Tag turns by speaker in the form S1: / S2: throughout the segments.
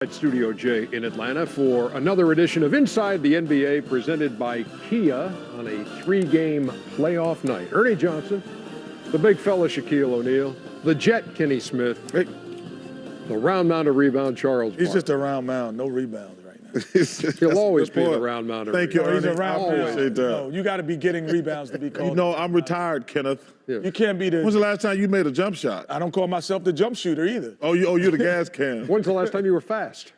S1: At Studio J in Atlanta for another edition of Inside the NBA presented by Kia on a 3-game playoff night. Ernie Johnson, the big fella Shaquille O'Neal, the Jet Kenny Smith, the round mound of rebound Charles
S2: He's
S1: Barkley.
S2: just a round mound, no rebounds right now.
S1: He'll always be the round mound of
S2: Thank you,
S1: rebound.
S2: Ernie. He's a round mound.
S3: that.
S2: No, you got to be getting rebounds to be called.
S3: You know, I'm retired, Kenneth.
S1: Yeah.
S2: You can't be
S3: When's
S2: the.
S3: the last time you made a jump shot?
S2: I don't call myself the jump shooter either.
S3: You're the gas can.
S1: When's the last time you were fast?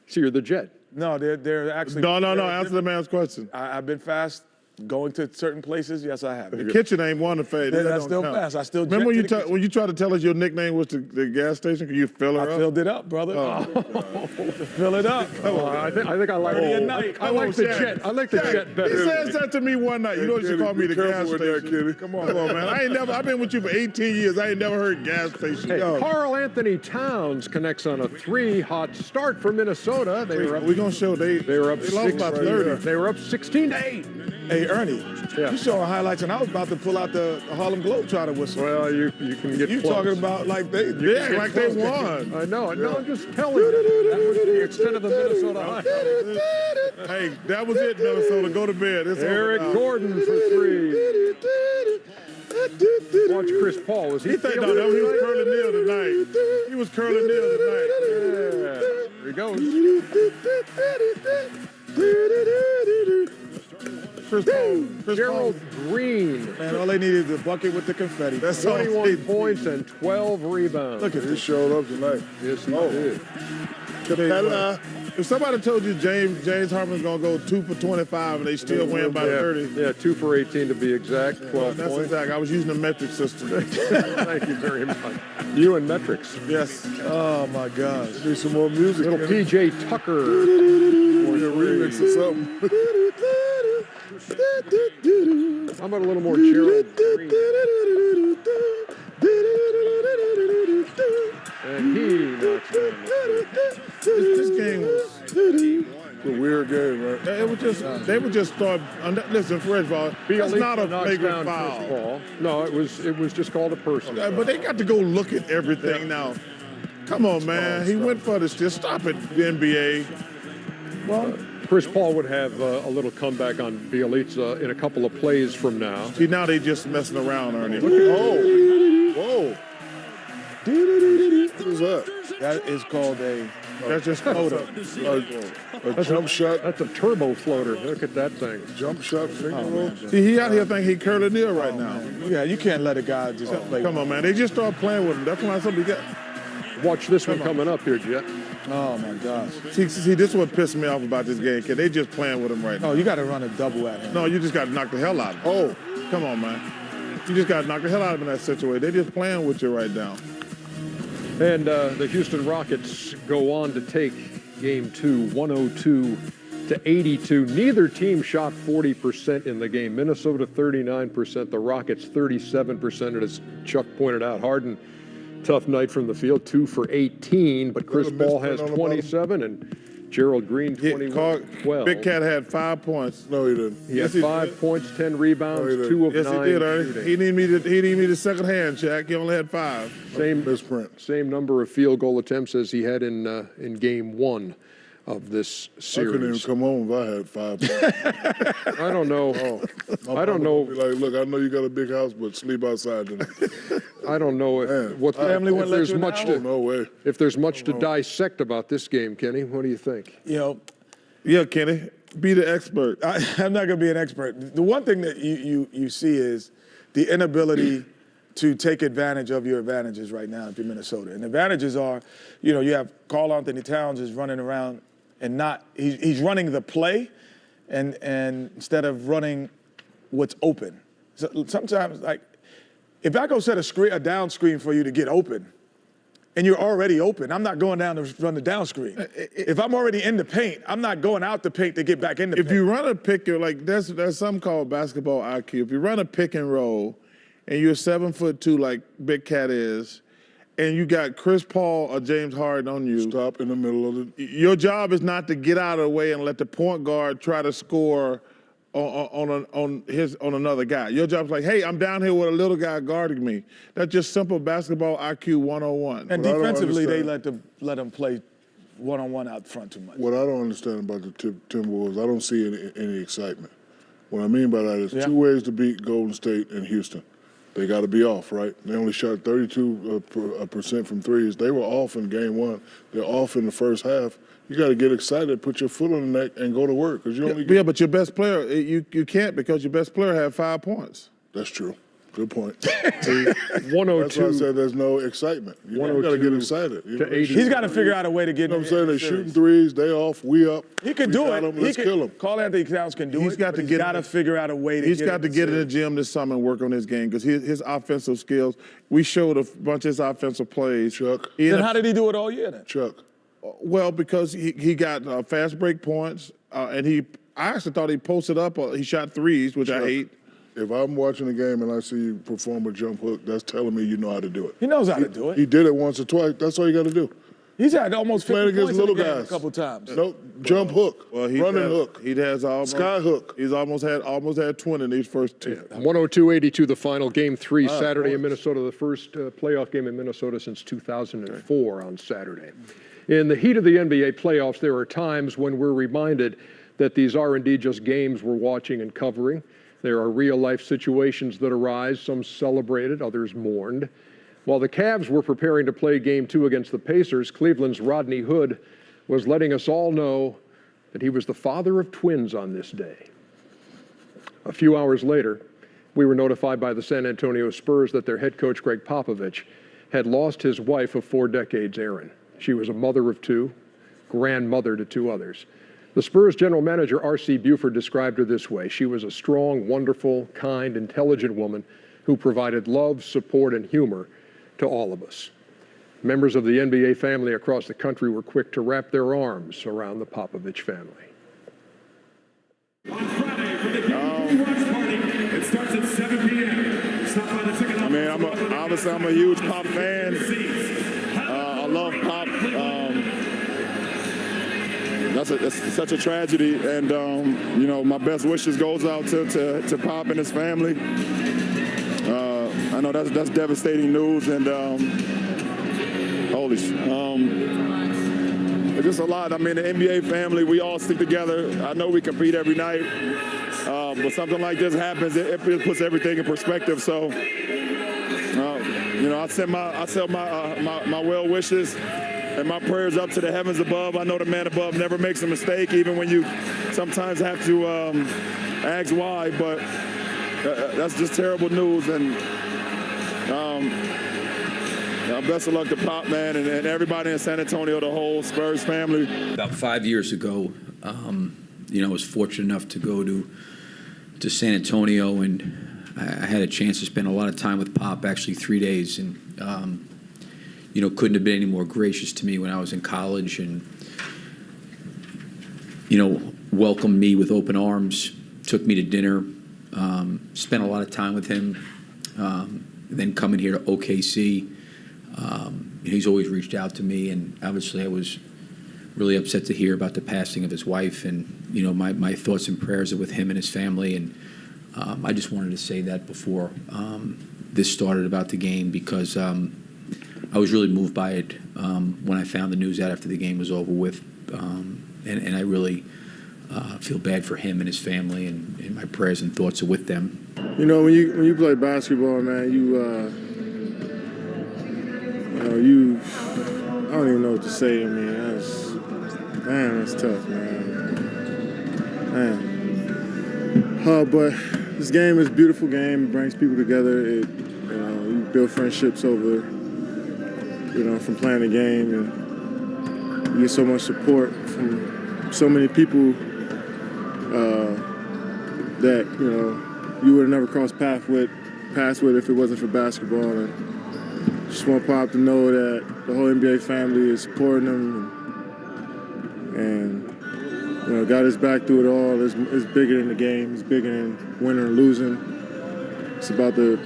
S1: So you're the Jet.
S2: No, they're actually.
S3: No. Answer the man's question.
S2: I've been fast going to certain places. Yes, I have.
S3: The kitchen ain't one to fade.
S2: That's still fast. I still.
S3: Remember
S2: jet to the
S3: when you tried to tell us your nickname was the gas station? Could you fill her
S2: I
S3: up?
S2: filled it up, brother. Fill it up.
S1: I think I like I like the Jet. I like the Jet better.
S3: He said that to me one night. You know, you should call me the gas station.
S2: Come on,
S3: man. I've been with you for 18 years. I ain't never heard gas station.
S1: Hey, Carl Anthony Towns connects on a 3 hot start for Minnesota.
S3: We're gonna show they
S1: were up
S3: they lost by 30.
S1: They were up 16-8.
S2: Hey, Ernie,
S1: Yeah.
S2: you showing highlights, and I was about to pull out the Harlem Globetrotter whistle.
S1: Well, you can get
S2: You
S1: close.
S2: talking about like they
S3: Yeah, like they won.
S1: I know. No, I'm just telling you. That was the extent of the Minnesota high.
S3: Hey, that was it, Minnesota. Go to bed. It's
S1: Eric
S3: over now.
S1: Gordon for 3. Watch Chris Paul. Was he
S3: He was
S1: feeling
S3: curling Neal tonight. He was curling Neal tonight.
S1: Yeah. There he goes.
S3: Chris Paul.
S1: Gerald Green.
S2: Man, all they needed is a bucket with the confetti.
S3: That's all
S1: 21 points and 12 rebounds.
S2: Look at
S3: He
S2: this.
S3: showed up tonight.
S1: Yes, he did.
S3: If somebody told you James Harden's gonna go 2 for 25 and they still win by 30,
S1: Yeah, 2 for 18 to be exact. 12
S3: that's
S1: points.
S3: exact. I was using the metric system.
S1: Thank you very much. You and metrics.
S3: Yes.
S2: Oh my gosh.
S3: Do some more music.
S1: Little PJ Tucker.
S3: remix or something.
S1: How about a little more Gerald Green? And he knocks down the
S3: This game was
S4: It's a weird game, right?
S3: they would just start. Listen, first of all, that's not a
S1: knocks
S3: flagrant
S1: down Chris
S3: foul.
S1: Paul. No, it was just called a personal.
S3: But they got to go look at everything now. Come on, man. He went for this. Just stop it, the NBA.
S1: Well, Chris Paul would have a little comeback on Bielitsa in a couple of plays from now.
S3: See, now they just messing around, Ernie.
S4: Whoa. What is that?
S2: That is called a.
S3: That's just floater.
S4: A jump shot,
S1: That's a turbo floater. Look at that thing.
S4: jump shot finger roll?
S3: See, he out here thinking he curling Neal right now.
S2: Yeah, you can't let a guy just play.
S3: Come on, man. They just start playing with him. That's why somebody got.
S1: Watch this one coming up here, Jet.
S2: Oh my gosh.
S3: See, this is what pissed me off about this game, kid. They just playing with him right now.
S2: Oh, you got to run a double at him.
S3: No, you just got to knock the hell out of him.
S4: Oh,
S3: Come on, man. You just got to knock the hell out of him in that situation. They just playing with you right now.
S1: And the Houston Rockets go on to take Game 2, 102-82. Neither team shot 40% in the game. Minnesota 39%, the Rockets 37%. And as Chuck pointed out, Harden, tough night from the field, 2 for 18. But Chris
S4: a
S1: Paul
S4: misprint
S1: has
S4: on the
S1: 27 and Gerald Green 21, 12.
S3: Big Cat had 5 points.
S4: no, he didn't.
S1: He had
S3: Yes, he
S1: 5
S3: did.
S1: points, 10 rebounds,
S4: No, he didn't.
S1: 2 of
S3: Yes,
S1: 9
S3: he did, Ernie.
S1: shooting.
S3: He didn't need a second hand, Jack. He only had 5.
S4: Misprint.
S1: Same number of field goal attempts as he had in Game 1 of this
S4: I couldn't even
S1: series.
S4: come home if I had 5 points.
S1: I don't know. I don't
S4: Be
S1: know.
S4: like, look, I know you got a big house, but sleep outside tonight.
S1: I don't know if,
S4: Man,
S1: what
S2: family
S1: if
S2: wouldn't let
S1: there's
S2: you in the
S1: much
S2: house?
S4: Oh,
S1: to
S4: no way.
S1: if there's much to dissect about this game, Kenny. What do you think?
S2: You know,
S3: Yeah, Kenny. Be the expert.
S2: I'm not going to be an expert. The one thing that you see is the inability to take advantage of your advantages right now if you're Minnesota. And the advantages are, you know, you have Carl Anthony Towns is running around and he's running the play and instead of running what's open. So sometimes, like, if I go set a down screen for you to get open, and you're already open, I'm not going down to run the down screen. If I'm already in the paint, I'm not going out the paint to get back in the paint.
S3: If you run a pick, like there's something called basketball IQ. If you run a pick and roll, and you're 7'2" like Big Cat is, and you got Chris Paul or James Harden on you,
S4: Stop in the middle of the.
S3: your job is not to get out of the way and let the point guard try to score on another guy. Your job's like, hey, I'm down here with a little guy guarding me. That's just simple basketball IQ 101.
S2: And
S4: What I don't
S2: defensively, they
S4: understand-
S2: let them play one-on-one out front too much.
S4: What I don't understand about the Timberwolves, I don't see any excitement. What I mean by that is two ways to beat Golden State and Houston. They got to be off, right? They only shot 32% from threes. They were off in game one. They're off in the first half. You got to get excited, put your foot on the neck, and go to work. Cause you only
S3: Yeah, but your best player, you can't because your best player had 5 points.
S4: That's true. Good point.
S1: 102.
S4: That's why I said there's no excitement. You got to get excited. You know,
S2: He's got to figure out a way to get.
S4: You know what I'm saying? They're shooting threes. They off. We up.
S2: He could
S4: We
S2: do
S4: got
S2: it.
S4: 'em, let's kill him.
S2: Carl Anthony Towns can do it.
S3: He's got to
S2: figure out a way to.
S3: He's got to get in the gym this summer and work on his game because his offensive skills. We showed a bunch of his offensive plays.
S4: Chuck.
S2: Then how did he do it all year then?
S4: Chuck.
S3: Well, because he got fast break points, and I actually thought he posted up. He shot threes, which I hate.
S4: If I'm watching a game and I see you perform a jump hook, that's telling me you know how to do it.
S2: He knows how to do it.
S4: He did it once or twice. That's all you got to do.
S2: He's had almost 50
S4: Playing against
S2: points in
S4: little
S2: the game
S4: guys
S2: a couple times.
S4: Nope. Jump hook.
S3: Well,
S4: running hook.
S3: He has almost
S4: Sky hook.
S3: He's almost had 20 in these first two.
S1: 102-82, the final game 3 Saturday in Minnesota, the first playoff game in Minnesota since 2004 on Saturday. In the heat of the NBA playoffs, there are times when we're reminded that these are indeed just games we're watching and covering. There are real-life situations that arise, some celebrated, others mourned. While the Cavs were preparing to play Game 2 against the Pacers, Cleveland's Rodney Hood was letting us all know that he was the father of twins on this day. A few hours later, we were notified by the San Antonio Spurs that their head coach, Greg Popovich, had lost his wife of 4 decades, Erin. She was a mother of 2, grandmother to 2 others. The Spurs general manager, R.C. Buford, described her this way. She was a strong, wonderful, kind, intelligent woman who provided love, support, and humor to all of us. Members of the NBA family across the country were quick to wrap their arms around the Popovich family.
S5: On Friday for the Houston Watch Party, it starts at 7 p.m. Stop by the ticket office.
S6: Obviously, I'm a huge Pop fan. I love Pop. That's such a tragedy, and my best wishes goes out to Pop and his family. I know that's devastating news, and it's just a lot. I mean, the NBA family, we all stick together. I know we compete every night, but something like this happens, it puts everything in perspective. So, I send my well wishes and my prayers up to the heavens above. I know the man above never makes a mistake, even when you sometimes have to ask why. But that's just terrible news, and best of luck to Pop, man, and everybody in San Antonio, the whole Spurs family.
S7: About 5 years ago, I was fortunate enough to go to San Antonio, and I had a chance to spend a lot of time with Pop, actually 3 days, and couldn't have been any more gracious to me when I was in college, and welcomed me with open arms, took me to dinner, spent a lot of time with him, then coming here to OKC. He's always reached out to me, and obviously I was really upset to hear about the passing of his wife, and my thoughts and prayers are with him and his family, and I just wanted to say that before this started about the game, because I was really moved by it when I found the news out after the game was over with, and I really feel bad for him and his family, and my prayers and thoughts are with them.
S3: When you play basketball, man, I don't even know what to say. I mean, that's tough, man. But this game is a beautiful game. It brings people together. You build friendships over, from playing the game, and you get so much support from so many people that you would have never crossed paths with if it wasn't for basketball. And just want Pop to know that the whole NBA family is supporting him, and got his back through it all. It's bigger than the game. It's bigger than winning or losing. It's about the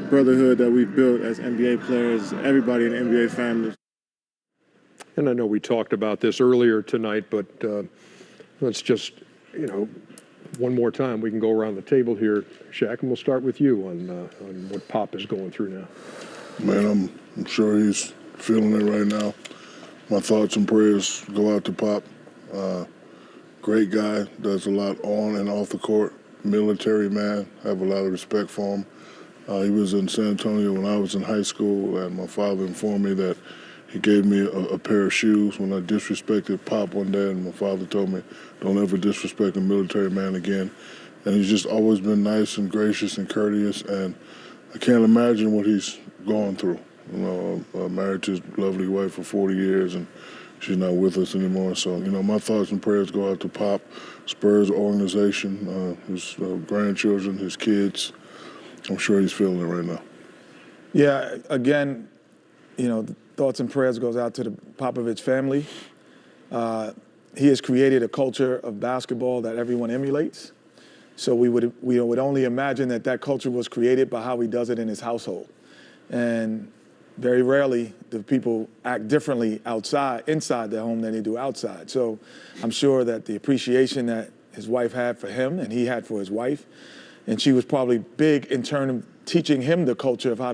S3: brotherhood that we've built as NBA players, everybody in the NBA family.
S1: And I know we talked about this earlier tonight, but let's just, one more time, we can go around the table here, Shaq, and we'll start with you on what Pop is going through now.
S4: Man, I'm sure he's feeling it right now. my thoughts and prayers go out to Pop. Great guy, does a lot on and off the court. Military man, have a lot of respect for him. He was in San Antonio when I was in high school, and my father informed me that he gave me a pair of shoes when I disrespected Pop one day, and my father told me, don't ever disrespect a military man again. And he's just always been nice and gracious and courteous, and I can't imagine what he's gone through. You know, married to his lovely wife for 40 years, and she's not with us anymore. So, you know, my thoughts and prayers go out to Pop, Spurs organization, his grandchildren, his kids. I'm sure he's feeling it right now.
S2: Yeah, again, you know, the thoughts and prayers goes out to the Popovich family. He has created a culture of basketball that everyone emulates. So we would only imagine that culture was created by how he does it in his household. And very rarely do people act differently inside their home than they do outside. So I'm sure that the appreciation that his wife had for him and he had for his wife, and she was probably big in terms of teaching him the culture of how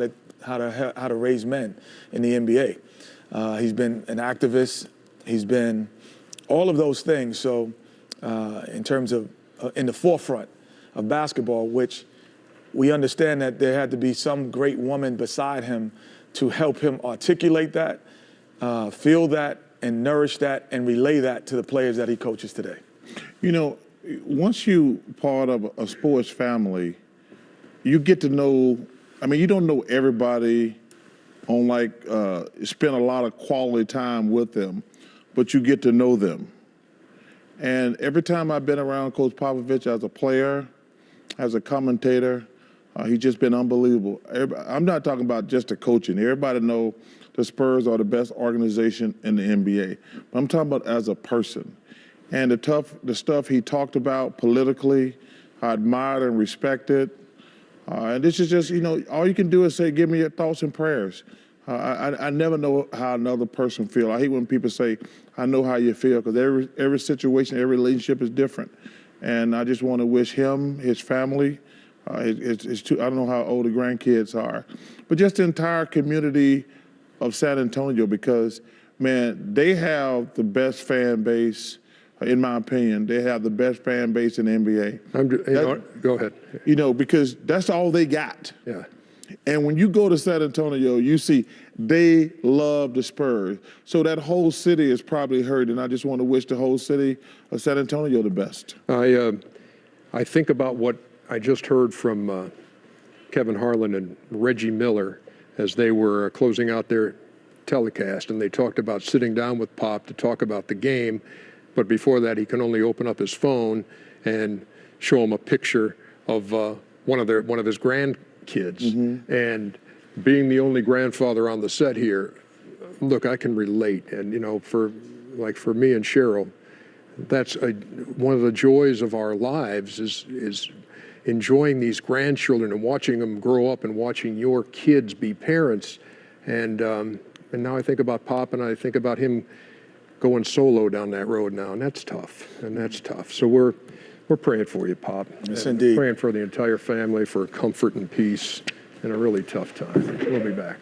S2: to raise men in the NBA. He's been an activist. He's been all of those things. So in terms of in the forefront of basketball, which we understand that there had to be some great woman beside him to help him articulate that, feel that, and nourish that, and relay that to the players that he coaches today.
S8: You know, once you part of a sports family, you get to know, I mean, you don't know everybody on spend a lot of quality time with them, but you get to know them. And every time I've been around Coach Popovich as a player, as a commentator, he's just been unbelievable. I'm not talking about just the coaching. Everybody know the Spurs are the best organization in the NBA. But I'm talking about as a person. And the stuff he talked about politically, I admired and respected. And this is just, you know, all you can do is say, give me your thoughts and prayers. I never know how another person feels. I hate when people say, I know how you feel, because every situation, every relationship is different. And I just want to wish him, his family, I don't know how old the grandkids are, but just the entire community of San Antonio, because, man, they have the best fan base. In my opinion, they have the best fan base in the NBA.
S1: Go ahead.
S8: You know, because that's all they got.
S1: Yeah.
S8: And when you go to San Antonio, you see they love the Spurs. So that whole city is probably hurt, and I just want to wish the whole city of San Antonio the best.
S1: I think about what I just heard from Kevin Harlan and Reggie Miller as they were closing out their telecast, and they talked about sitting down with Pop to talk about the game. But before that, he can only open up his phone and show him a picture of one of his grandkids. Mm-hmm. And being the only grandfather on the set here, look, I can relate. And you know, for me and Cheryl, that's one of the joys of our lives is enjoying these grandchildren and watching them grow up and watching your kids be parents. And now I think about Pop, and I think about him going solo down that road now, and that's tough. So we're praying for you, Pop.
S2: Yes, indeed.
S1: Praying for the entire family for comfort and peace in a really tough time. We'll be back.